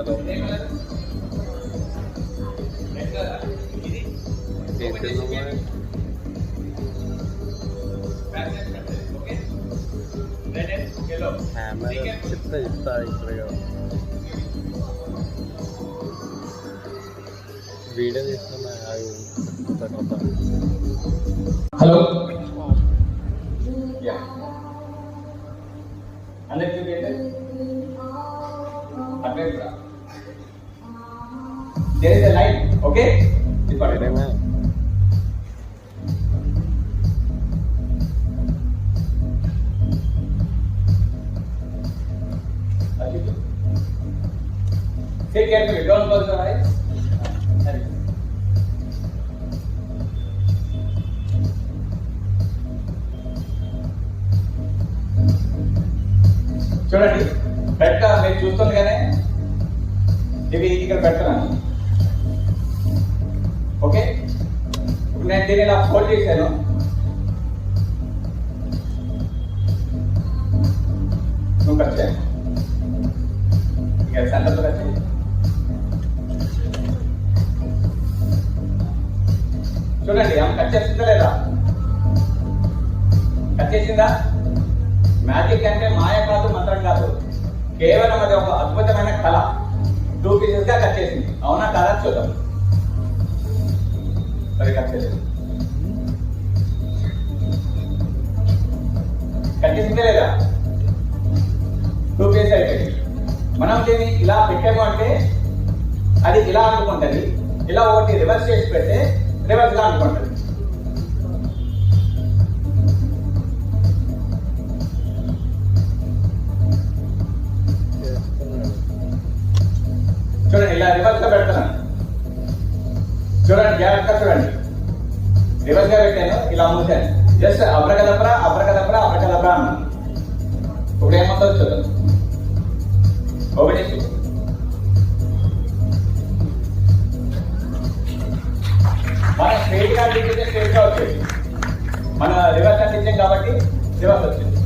చెప్తా ఇక్కడ వీడియో తీస్తున్నా. హలో అందరికీ there is a light, okay? Take carefully, don't close your eyes. చూడండి పెట్ట మీరు చూస్తుండగానే ఇవి ఇక్కడ పెడుతున్నాను. ఓకే, ఇప్పుడు నేను దీన్ని ఇలా ఫోల్డ్ చేశాను. నువ్వు కట్ చేయాలి, ఇంకా సెంటర్లో కట్ చేయాలి. చూడండి ఆమె కట్ చేస్తుందా లేదా? కట్ చేసిందా? మ్యాజిక్ అంటే మాయ కాదు, మంత్రం కాదు, కేవలం అది ఒక అద్భుతమైన కళ. 2 పీసెస్ గా కట్ చేసింది. అవునా కాదా చూద్దాం. మరి కట్ చేసింది, కట్ చేసిందే లేదా? 2 పీసెస్ అయిపోయింది. మనం దీన్ని ఇలా పెట్టాము అంటే అది ఇలా అనుకుంటుంది. ఇలా ఒకటి రివర్స్ చేసి పెడితే రివర్స్ గా అనుకుంటుంది. చూడండి ఇలా రివర్స్ గా పెడుతున్నాను. చూడండి జాగ్రత్తగా చూడండి. రివర్స్ గా పెట్టాను, ఇలా మూసాను. జస్ట్ అబ్రకదబ్రా అబ్రకదబ్రా అబ్రకదబ్రా అన్నాను. ఇప్పుడు ఏమవుతుందో చూద్దాం. ఓపెన్ చేసి మనం స్ట్రైట్ గా తిప్పితే స్ట్రైట్ గా వచ్చేది. మన రివర్స్ అందించాం కాబట్టి రివర్స్ వచ్చింది.